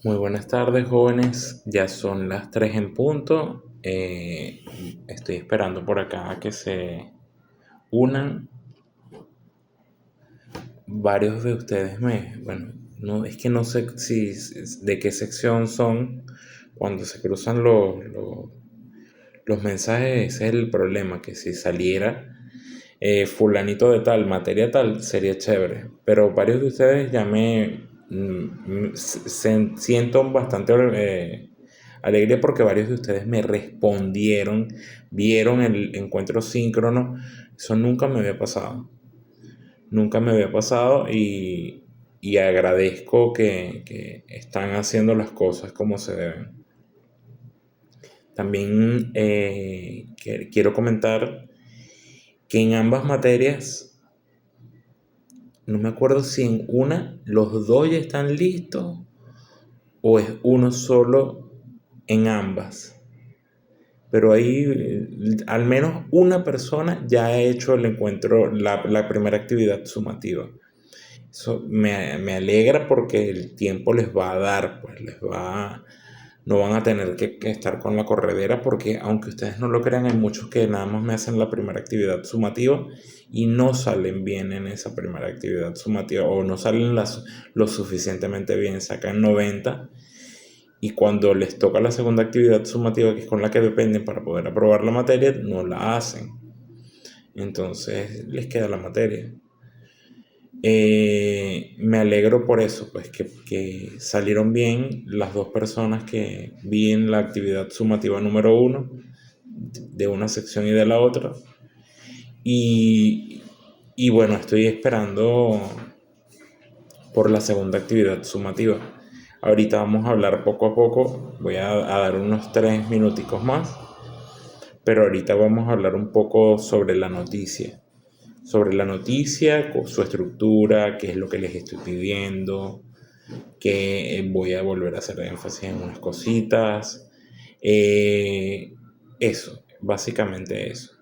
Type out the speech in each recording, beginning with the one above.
Muy buenas tardes, jóvenes. Ya son las 3 en punto. Estoy esperando por acá a que se unan. Varios de ustedes bueno, no es que no sé si de qué sección son cuando se cruzan los mensajes. Ese es el problema, que si saliera fulanito de tal, materia tal, sería chévere. Pero varios de ustedes ya siento bastante alegre porque varios de ustedes me respondieron, vieron el encuentro síncrono. Eso nunca me había pasado. Nunca me había pasado y agradezco que están haciendo las cosas como se deben. También quiero comentar que en ambas materias, no me acuerdo si en una los dos ya están listos o es uno solo en ambas. Pero ahí al menos una persona ya ha hecho el encuentro, la primera actividad sumativa. Eso me alegra porque el tiempo les va a dar, pues no van a tener que estar con la corredera porque aunque ustedes no lo crean, hay muchos que nada más me hacen la primera actividad sumativa y no salen bien en esa primera actividad sumativa o no salen lo suficientemente bien, sacan 90 y cuando les toca la segunda actividad sumativa, que es con la que dependen para poder aprobar la materia, no la hacen. Entonces les queda la materia. Me alegro por eso, pues que salieron bien las dos personas que vi en la actividad sumativa número uno, de una sección y de la otra. Y, y bueno, estoy esperando por la segunda actividad sumativa. Ahorita vamos a hablar poco a poco, voy a dar unos 3 minuticos más, pero ahorita vamos a hablar un poco sobre la noticia, con su estructura, qué es lo que les estoy pidiendo, que voy a volver a hacer énfasis en unas cositas. Eh, Eso, básicamente eso.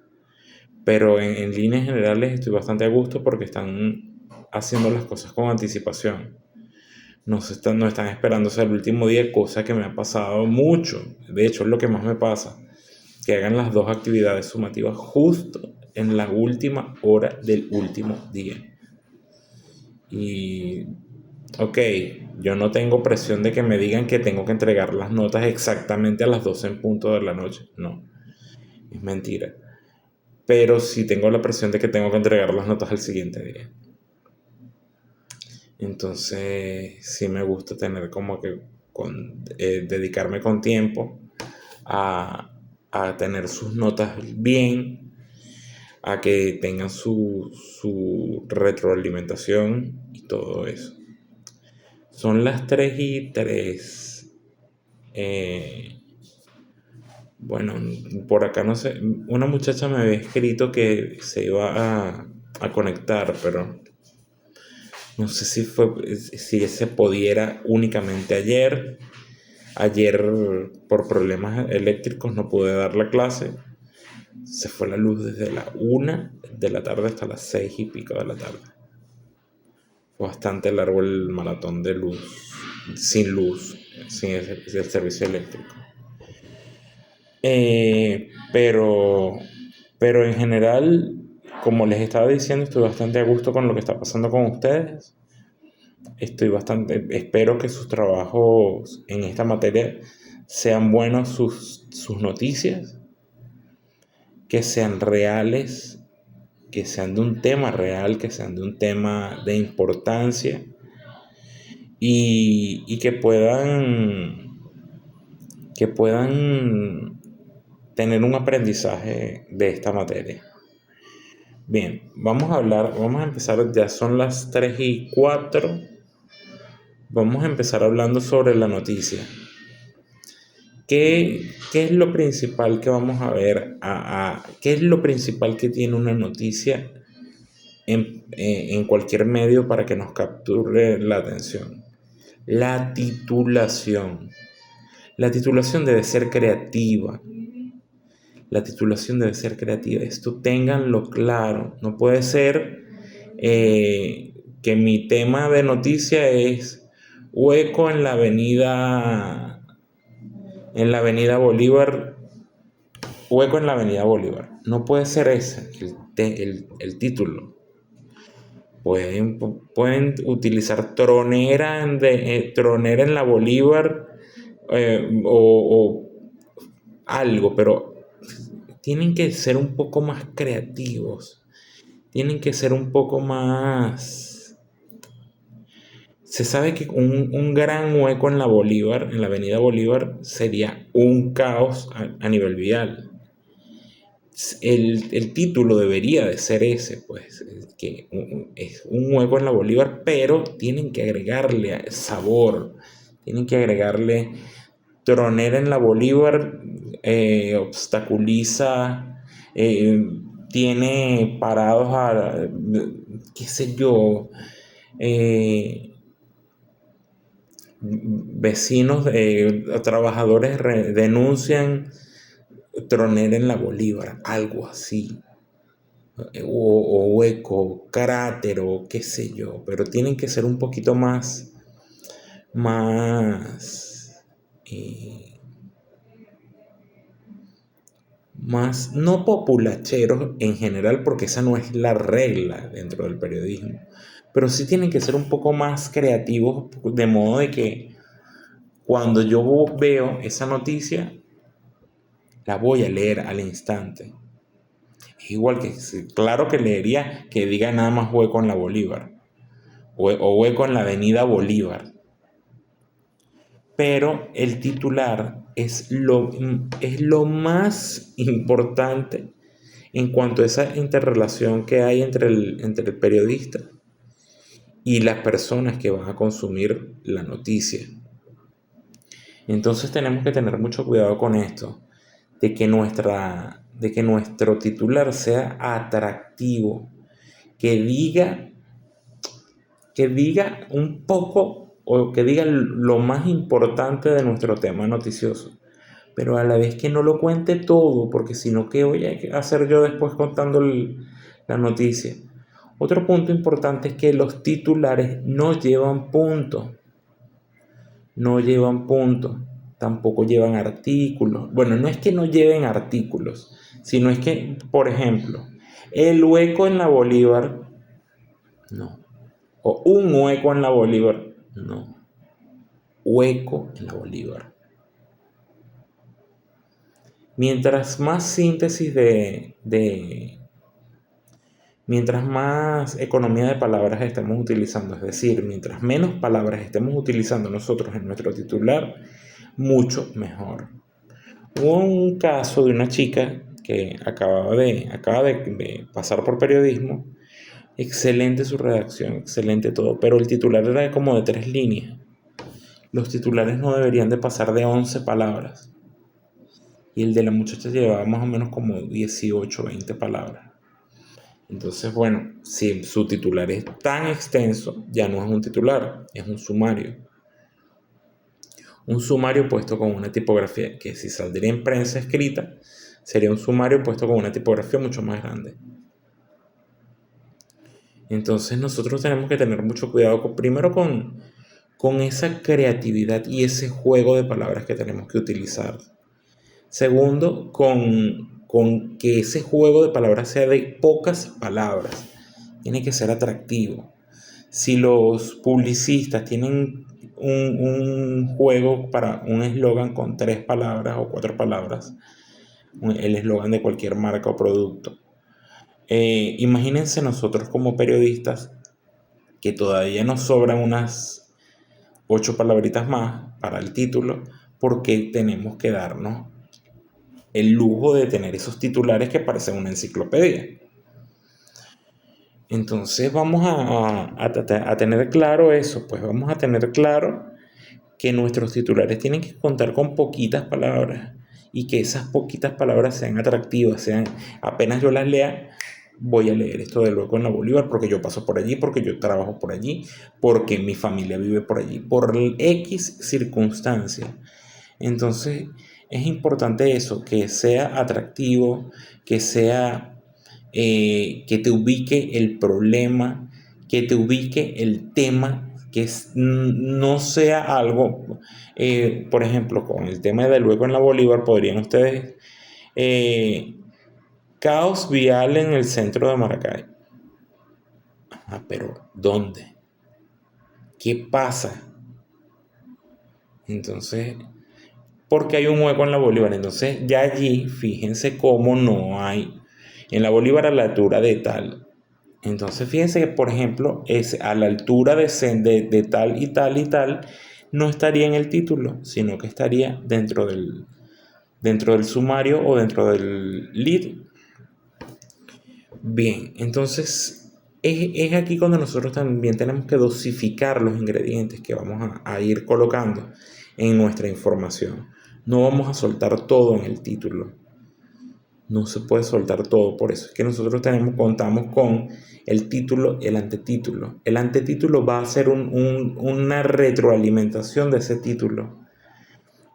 Pero en líneas generales estoy bastante a gusto porque están haciendo las cosas con anticipación. No están esperándose al último día, cosa que me ha pasado mucho. De hecho, es lo que más me pasa. Que hagan las dos actividades sumativas justo en la última hora del último día. Y ok, yo no tengo presión de que me digan que tengo que entregar las notas exactamente a las 12 en punto de la noche. No, es mentira. Pero sí tengo la presión de que tengo que entregar las notas al siguiente día. Entonces, sí me gusta tener como que dedicarme con tiempo a, a tener sus notas bien, a que tengan su retroalimentación y todo eso. Son las 3:03. Eh, bueno, por acá no sé. Una muchacha me había escrito que se iba a conectar, pero no sé si se pudiera únicamente ayer. Ayer, por problemas eléctricos, no pude dar la clase. Se fue la luz desde la 1 de la tarde hasta las 6 y pico de la tarde. Fue bastante largo el maratón de luz, sin el servicio eléctrico. Pero, pero en general, como les estaba diciendo, estoy bastante a gusto con lo que está pasando con ustedes. Espero que sus trabajos en esta materia sean buenos, sus noticias, que sean reales, que sean de un tema real, que sean de un tema de importancia y que puedan tener un aprendizaje de esta materia. Bien, vamos a empezar, ya son las 3:04. Vamos a empezar hablando sobre la noticia. ¿Qué es lo principal que vamos a ver? ¿Qué es lo principal que tiene una noticia en cualquier medio para que nos capture la atención? La titulación. La titulación debe ser creativa. La titulación debe ser creativa. Esto ténganlo claro. No puede ser que mi tema de noticia es hueco en la avenida Bolívar, hueco en la avenida Bolívar. No puede ser ese el título. Pueden utilizar tronera en la Bolívar, o algo, pero tienen que ser un poco más creativos. Tienen que ser un poco más... Se sabe que un gran hueco en la Bolívar, en la avenida Bolívar, sería un caos a nivel vial. El título debería de ser ese, pues, que es un hueco en la Bolívar, pero tienen que agregarle sabor, tienen que agregarle tronera en la Bolívar, obstaculiza, eh, tiene parados a, qué sé yo, eh, vecinos, trabajadores denuncian tronera en la Bolívar, algo así. O hueco, cráter o qué sé yo, pero tienen que ser un poquito más, eh, más, no populacheros en general, porque esa no es la regla dentro del periodismo, pero sí tienen que ser un poco más creativos, de modo de que cuando yo veo esa noticia, la voy a leer al instante. Es igual que, claro que leería que diga nada más hueco en la Bolívar o hueco en la avenida Bolívar, pero el titular es lo más importante en cuanto a esa interrelación que hay entre el periodista y las personas que van a consumir la noticia. Entonces tenemos que tener mucho cuidado con esto, de que nuestro titular sea atractivo, que diga, que diga un poco o que diga lo más importante de nuestro tema noticioso, pero a la vez que no lo cuente todo, porque si no, ¿qué voy a hacer yo después contando la noticia? Otro punto importante es que los titulares no llevan punto, no llevan punto, tampoco llevan artículos. Bueno, no es que no lleven artículos, sino es que, por ejemplo, el hueco en la Bolívar, no. O un hueco en la Bolívar, no. Hueco en la Bolívar. Mientras más síntesis mientras más economía de palabras estemos utilizando, es decir, mientras menos palabras estemos utilizando nosotros en nuestro titular, mucho mejor. Hubo un caso de una chica que acaba de pasar por periodismo. Excelente su redacción, excelente todo, pero el titular era como de 3 líneas. Los titulares no deberían de pasar de 11 palabras. Y el de la muchacha llevaba más o menos como 18 20 palabras. Entonces, bueno, si su titular es tan extenso, ya no es un titular, es un sumario. Un sumario puesto con una tipografía que, si saldría en prensa escrita, sería un sumario puesto con una tipografía mucho más grande. Entonces nosotros tenemos que tener mucho cuidado primero con esa creatividad y ese juego de palabras que tenemos que utilizar. Segundo, con que ese juego de palabras sea de pocas palabras. Tiene que ser atractivo. Si los publicistas tienen un juego para un eslogan con 3 palabras o 4 palabras, el eslogan de cualquier marca o producto, imagínense nosotros como periodistas que todavía nos sobran unas 8 palabritas más para el título, porque tenemos que darnos el lujo de tener esos titulares que parecen una enciclopedia. Entonces vamos a tener claro eso, pues vamos a tener claro que nuestros titulares tienen que contar con poquitas palabras y que esas poquitas palabras sean atractivas, sean, apenas yo las lea, voy a leer esto del hueco en la Bolívar porque yo paso por allí, porque yo trabajo por allí, porque mi familia vive por allí, por X circunstancia. Entonces es importante eso, que sea atractivo, que sea, que te ubique el problema, que te ubique el tema no sea algo, por ejemplo, con el tema del hueco en la Bolívar, podrían ustedes, eh, caos vial en el centro de Maracay. Ah, pero ¿dónde? ¿Qué pasa? Entonces, porque hay un hueco en la Bolívar. Entonces, ya allí, fíjense cómo no hay en la Bolívar a la altura de tal. Entonces, fíjense que, por ejemplo, a la altura de tal y tal y tal, no estaría en el título, sino que estaría dentro del sumario o dentro del lead. Bien, entonces es aquí cuando nosotros también tenemos que dosificar los ingredientes que vamos a ir colocando en nuestra información. No vamos a soltar todo en el título. No se puede soltar todo. Por eso es que nosotros contamos con el título, el antetítulo. El antetítulo va a ser una retroalimentación de ese título.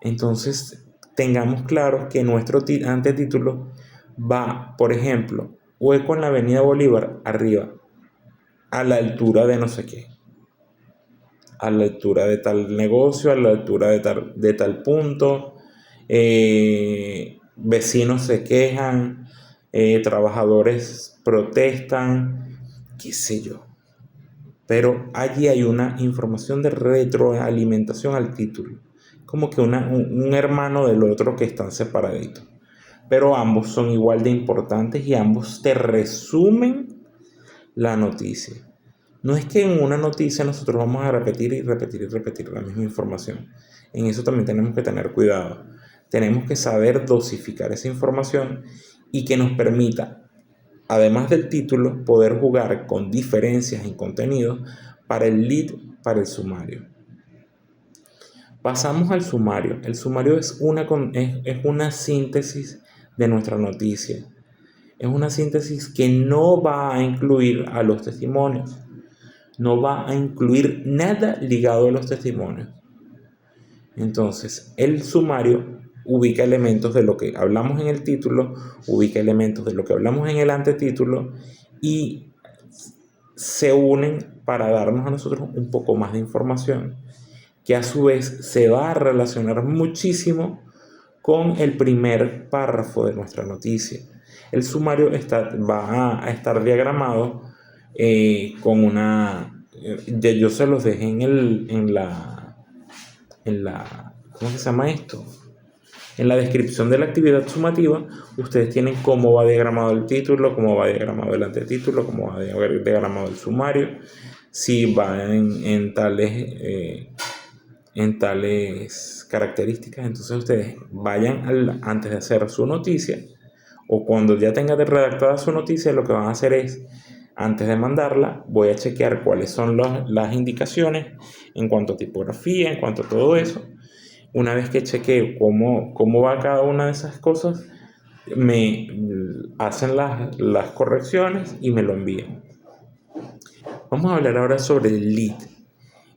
Entonces, tengamos claro que nuestro antetítulo va, por ejemplo, hueco en la Avenida Bolívar, arriba, a la altura de no sé qué, a la altura de tal negocio, a la altura de tal punto, vecinos se quejan, trabajadores protestan, qué sé yo. Pero allí hay una información de retroalimentación al título, como que un hermano del otro que están separaditos. Pero ambos son igual de importantes y ambos te resumen la noticia. No es que en una noticia nosotros vamos a repetir y repetir y repetir la misma información. En eso también tenemos que tener cuidado. Tenemos que saber dosificar esa información y que nos permita, además del título, poder jugar con diferencias en contenido para el lead, para el sumario. Pasamos al sumario. El sumario es una síntesis de nuestra noticia. Es una síntesis que no va a incluir a los testimonios. No va a incluir nada ligado a los testimonios. Entonces, el sumario ubica elementos de lo que hablamos en el título, ubica elementos de lo que hablamos en el antetítulo y se unen para darnos a nosotros un poco más de información, que a su vez se va a relacionar muchísimo con el primer párrafo de nuestra noticia. El sumario va a estar diagramado con una... yo se los dejé ¿cómo se llama esto? En la descripción de la actividad sumativa, ustedes tienen cómo va diagramado el título, cómo va diagramado el antetítulo, cómo va diagramado el sumario, si va en tales características. Entonces ustedes vayan antes de hacer su noticia o cuando ya tengan redactada su noticia, lo que van a hacer es, antes de mandarla, voy a chequear cuáles son las indicaciones en cuanto a tipografía, en cuanto a todo eso. Una vez que chequeo cómo va cada una de esas cosas, me hacen las correcciones y me lo envían. Vamos a hablar ahora sobre el lead.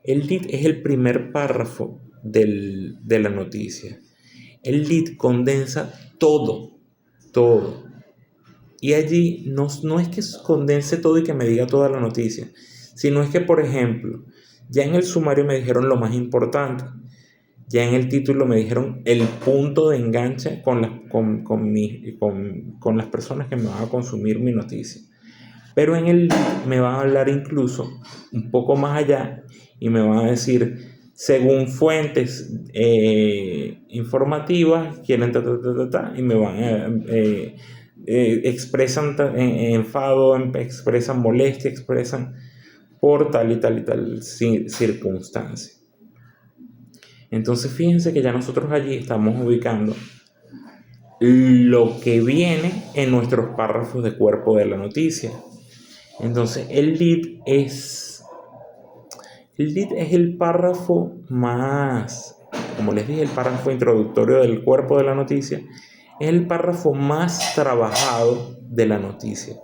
El lead es el primer párrafo de la noticia. El lead condensa todo. Y allí no es que condense todo y que me diga toda la noticia, sino es que, por ejemplo, ya en el sumario me dijeron lo más importante. Ya en el título me dijeron el punto de enganche con las personas que me van a consumir mi noticia. Pero en el me van a hablar incluso un poco más allá y me van a decir, según fuentes informativas, quieren y me van a... expresan enfado, expresan molestia, expresan por tal y tal y tal circunstancia. Entonces fíjense que ya nosotros allí estamos ubicando lo que viene en nuestros párrafos de cuerpo de la noticia. Entonces el lead es el párrafo más, como les dije, el párrafo introductorio del cuerpo de la noticia. Es el párrafo más trabajado de la noticia.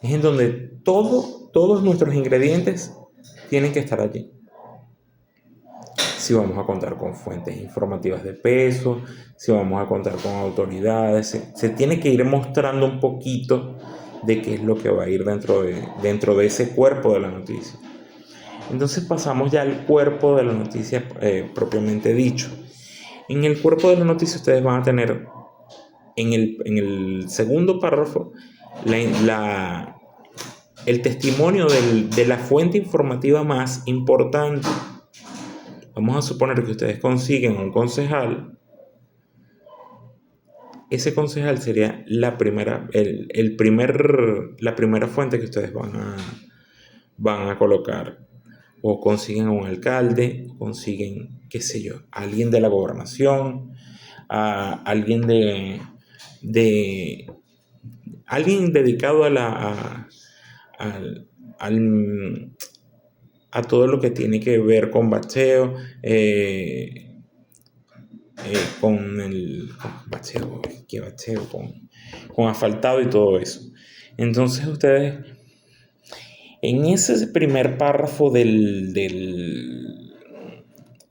Es en donde todos nuestros ingredientes tienen que estar allí. Si vamos a contar con fuentes informativas de peso, si vamos a contar con autoridades, se tiene que ir mostrando un poquito de qué es lo que va a ir dentro de ese cuerpo de la noticia. Entonces pasamos ya al cuerpo de la noticia propiamente dicho. En el cuerpo de la noticia ustedes van a tener en el segundo párrafo la, la- el testimonio de la fuente informativa más importante. Vamos a suponer que ustedes consiguen un concejal. Ese concejal sería la primera fuente que ustedes van a colocar. O consiguen a un alcalde, consiguen, qué sé yo, a alguien de la gobernación, a alguien de alguien dedicado al- al- a todo lo que tiene que ver con bacheo, con bacheo, ¿qué bacheo? Con asfaltado y todo eso. Entonces ustedes, en ese primer párrafo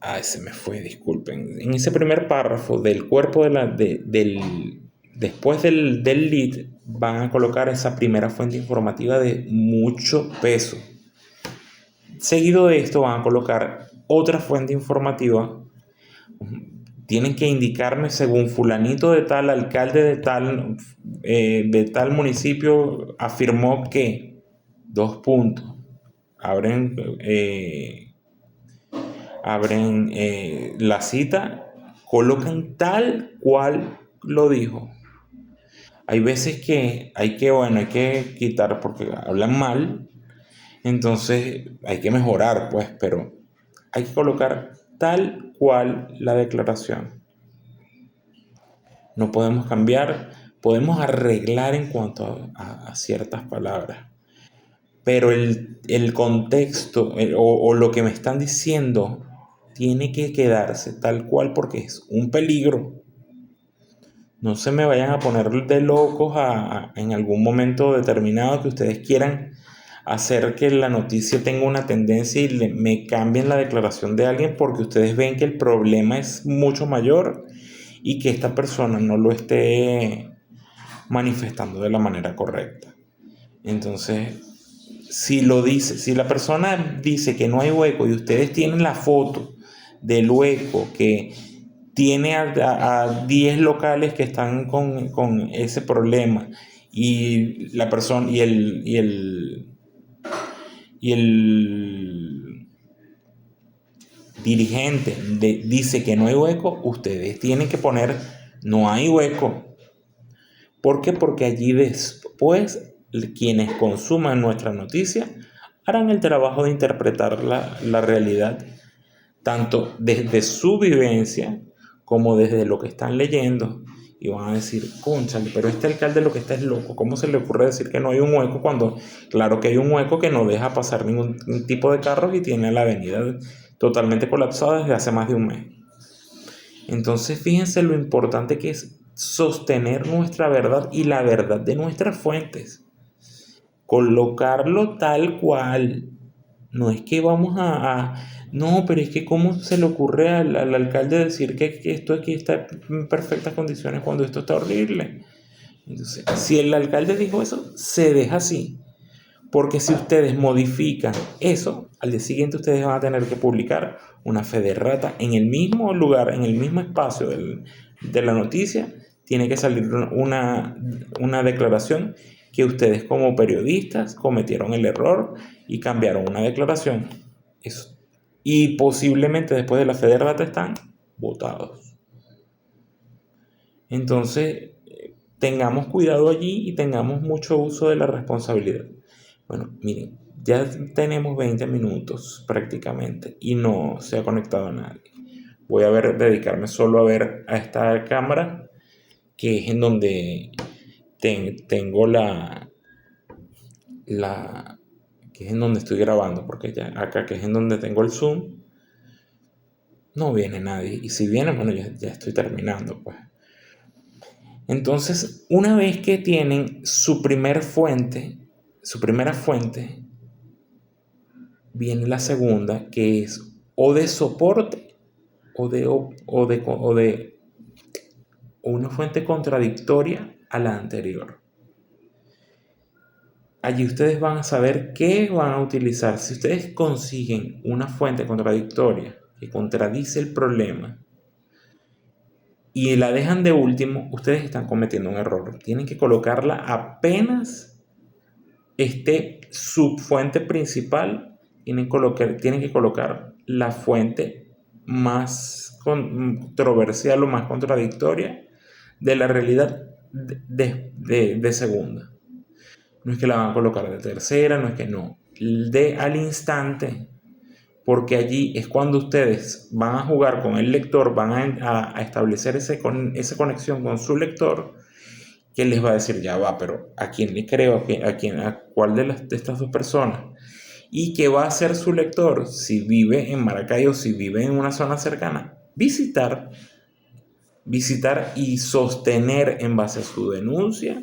ay, se me fue, disculpen. En ese primer párrafo del cuerpo después del lead, van a colocar esa primera fuente informativa de mucho peso. Seguido de esto van a colocar otra fuente informativa. Tienen que indicarme según fulanito de tal, alcalde de tal municipio, afirmó que, dos puntos, abren, la cita, colocan tal cual lo dijo. Hay veces que bueno, hay que quitar porque hablan mal, entonces hay que mejorar, pues, pero hay que colocar tal cual la declaración. No podemos cambiar, podemos arreglar en cuanto a ciertas palabras, pero el contexto o lo que me están diciendo tiene que quedarse tal cual porque es un peligro. No se me vayan a poner de locos en algún momento determinado que ustedes quieran hacer que la noticia tenga una tendencia y me cambien la declaración de alguien porque ustedes ven que el problema es mucho mayor y que esta persona no lo esté manifestando de la manera correcta. Entonces, si la persona dice que no hay hueco y ustedes tienen la foto del hueco que tiene a 10 locales que están con ese problema y la persona y el dirigente dice que no hay hueco, ustedes tienen que poner no hay hueco. ¿Por qué? Porque allí después quienes consuman nuestra noticia harán el trabajo de interpretar la realidad, tanto desde su vivencia como desde lo que están leyendo. Y van a decir, cónchale, pero este alcalde lo que está es loco. ¿Cómo se le ocurre decir que no hay un hueco cuando, claro que hay un hueco que no deja pasar ningún tipo de carros y tiene la avenida totalmente colapsada desde hace más de un mes? Entonces, fíjense lo importante que es sostener nuestra verdad y la verdad de nuestras fuentes. Colocarlo tal cual. No es que vamos no, pero es que cómo se le ocurre al alcalde decir que esto aquí está en perfectas condiciones cuando esto está horrible. Entonces, si el alcalde dijo eso, se deja así. Porque si ustedes modifican eso, al día siguiente ustedes van a tener que publicar una fe de rata en el mismo lugar, en el mismo espacio de la noticia. Tiene que salir una declaración que ustedes como periodistas cometieron el error y cambiaron una declaración. Eso. Y posiblemente después de la fe de rata están votados. Entonces, tengamos cuidado allí y tengamos mucho uso de la responsabilidad. Bueno, miren, ya tenemos 20 minutos prácticamente y no se ha conectado a nadie. Voy a dedicarme solo a ver a esta cámara, que es en donde tengo la, que es en donde estoy grabando, porque ya acá, que es en donde tengo el zoom, no viene nadie. Y si viene, bueno, ya estoy terminando, pues. Entonces, una vez que tienen su primera fuente, viene la segunda, que es o de soporte o de una fuente contradictoria a la anterior. allí ustedes van a saber qué van a utilizar. Si ustedes consiguen una fuente contradictoria que contradice el problema y la dejan de último, ustedes están cometiendo un error. Tienen que colocarla apenas esté su fuente principal. Tienen que colocar la fuente más controversial o más contradictoria de la realidad de segunda. No es que la van a colocar de tercera, no es que no. De al instante, porque allí es cuando ustedes van a jugar con el lector, van a establecer esa conexión con su lector, que les va a decir, ya va, pero ¿a quién le creo? ¿A cuál de estas dos personas? ¿Y qué va a hacer su lector si vive en Maracay o si vive en una zona cercana? Visitar y sostener en base a su denuncia.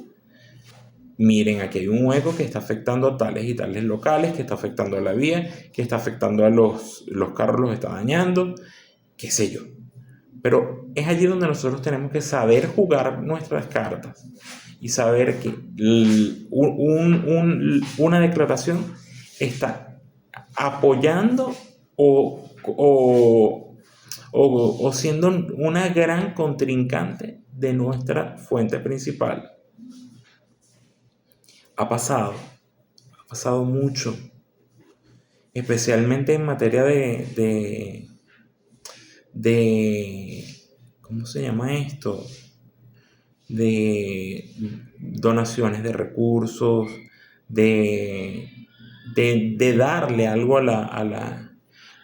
Miren, aquí hay un hueco que está afectando a tales y tales locales, que está afectando a la vía, que está afectando a los carros, los está dañando, qué sé yo. Pero es allí donde nosotros tenemos que saber jugar nuestras cartas y saber que una declaración está apoyando o siendo una gran contrincante de nuestra fuente principal. Ha pasado mucho, especialmente en materia de ¿cómo se llama esto? De donaciones de recursos, de darle algo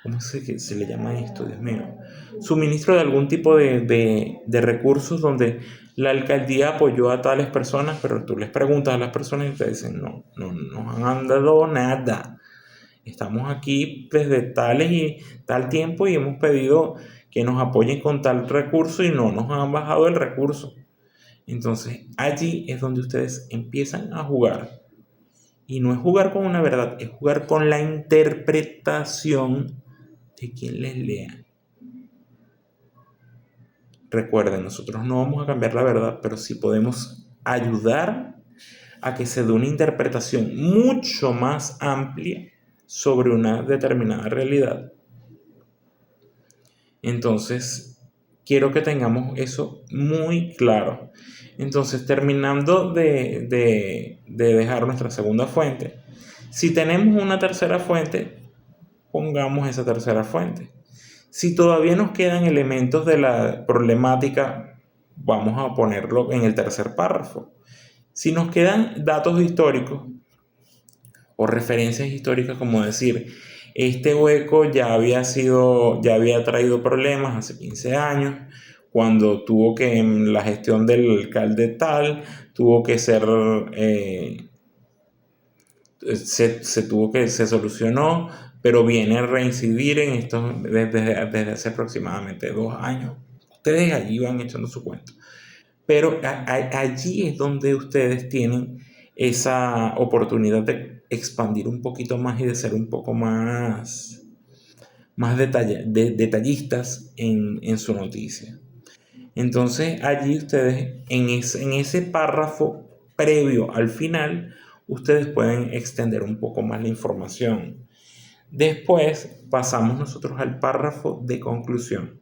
¿cómo se le llama esto? Dios mío. Suministro de algún tipo de recursos donde la alcaldía apoyó a tales personas, pero tú les preguntas a las personas y te dicen, no, no nos han dado nada. Estamos aquí desde tales y tal tiempo y hemos pedido que nos apoyen con tal recurso y no nos han bajado el recurso. Entonces allí es donde ustedes empiezan a jugar. Y no es jugar con una verdad, es jugar con la interpretación de quien les lea. Recuerden, nosotros no vamos a cambiar la verdad, pero sí podemos ayudar a que se dé una interpretación mucho más amplia sobre una determinada realidad. Entonces, quiero que tengamos eso muy claro. Entonces, terminando de dejar nuestra segunda fuente, si tenemos una tercera fuente, pongamos esa tercera fuente. Si todavía nos quedan elementos de la problemática, vamos a ponerlo en el tercer párrafo. Si nos quedan datos históricos o referencias históricas, como decir, este hueco ya había traído problemas hace 15 años, cuando tuvo que, en la gestión del alcalde tal, tuvo que ser, se solucionó, pero viene a reincidir en esto desde hace aproximadamente 2 años. Ustedes allí van echando su cuento. Pero allí es donde ustedes tienen esa oportunidad de expandir un poquito más y de ser un poco más detallistas en su noticia. Entonces allí ustedes, en ese párrafo previo al final, ustedes pueden extender un poco más la información. Después pasamos nosotros al párrafo de conclusión.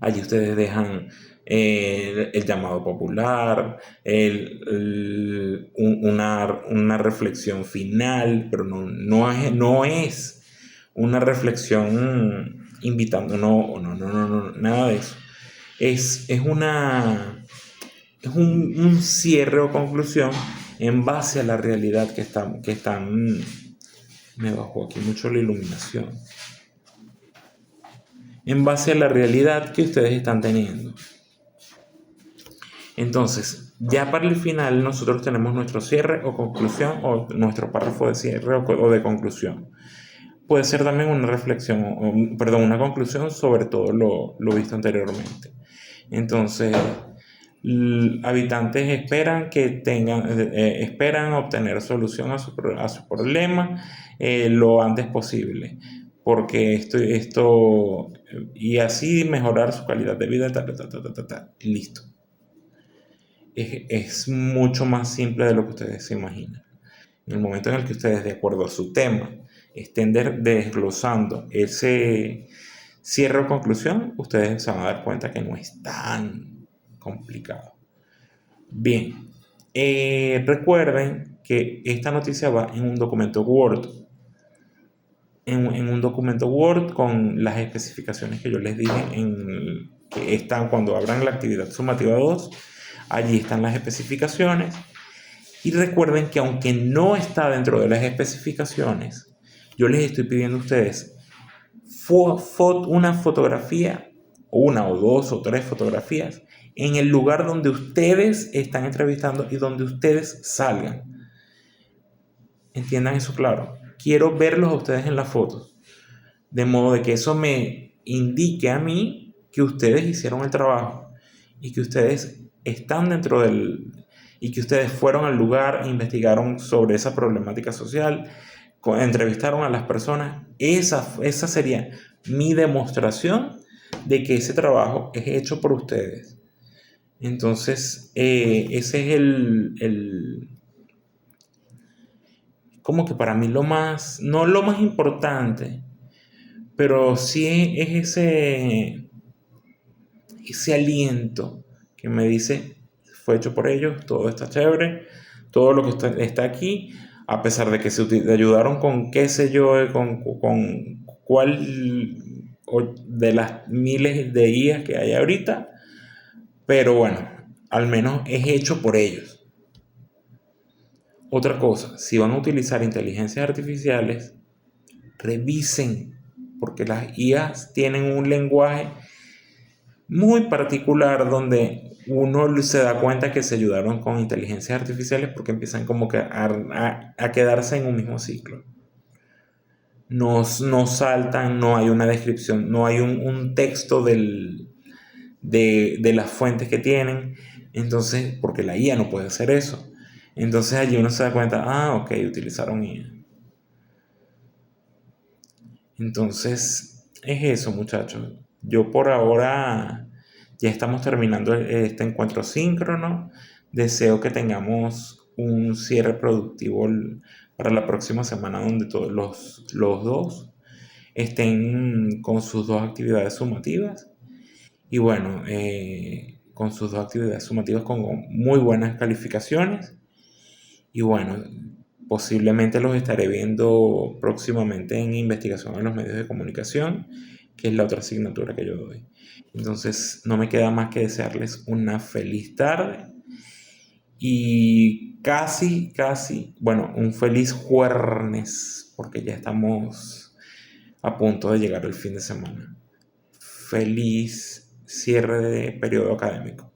Allí ustedes dejan el llamado popular, una reflexión final, pero no es una reflexión invitando, no, nada de eso. Es un cierre o conclusión en base a la realidad que están. Me bajó aquí mucho la iluminación. En base a la realidad que ustedes están teniendo. Entonces, ya para el final nosotros tenemos nuestro cierre o conclusión o nuestro párrafo de cierre o de conclusión. Puede ser también una reflexión, una conclusión sobre todo lo visto anteriormente. Entonces, habitantes esperan obtener solución a su problema lo antes posible, porque y así mejorar su calidad de vida, listo. es mucho más simple de lo que ustedes se imaginan. En el momento en el que ustedes, de acuerdo a su tema, estén desglosando ese cierre o conclusión, ustedes se van a dar cuenta que no es tan complicado. Bien, recuerden que esta noticia va en un documento Word. En un documento Word con las especificaciones que yo les dije que están cuando abran la actividad sumativa 2. Allí están las especificaciones. Y recuerden que aunque no está dentro de las especificaciones, yo les estoy pidiendo a ustedes una fotografía, una o dos o tres fotografías, en el lugar donde ustedes están entrevistando y donde ustedes salgan. Entiendan eso claro. Quiero verlos a ustedes en las fotos. De modo de que eso me indique a mí que ustedes hicieron el trabajo y que ustedes están dentro y que ustedes fueron al lugar, investigaron sobre esa problemática social, entrevistaron a las personas. Esa sería mi demostración de que ese trabajo es hecho por ustedes. Entonces, ese es como que para mí no lo más importante, pero sí es ese aliento que me dice, fue hecho por ellos, todo está chévere, todo lo que está aquí, a pesar de que se ayudaron con qué sé yo, con cuál de las miles de guías que hay ahorita, pero bueno, al menos es hecho por ellos. Otra cosa, si van a utilizar inteligencias artificiales, revisen, porque las IAs tienen un lenguaje muy particular donde uno se da cuenta que se ayudaron con inteligencias artificiales porque empiezan como que a quedarse en un mismo ciclo. No saltan, no hay una descripción, no hay un texto de las fuentes que tienen. Entonces, porque la IA no puede hacer eso. Entonces allí uno se da cuenta, ok, utilizaron IA. Entonces, es eso, muchachos. Yo por ahora ya estamos terminando este encuentro síncrono. Deseo que tengamos un cierre productivo para la próxima semana donde todos los dos estén con sus dos actividades sumativas. Y bueno, con sus dos actividades sumativas con muy buenas calificaciones. Y bueno, posiblemente los estaré viendo próximamente en investigación en los medios de comunicación, que es la otra asignatura que yo doy. Entonces, no me queda más que desearles una feliz tarde y bueno, un feliz jueves, porque ya estamos a punto de llegar al fin de semana. Feliz cierre de periodo académico.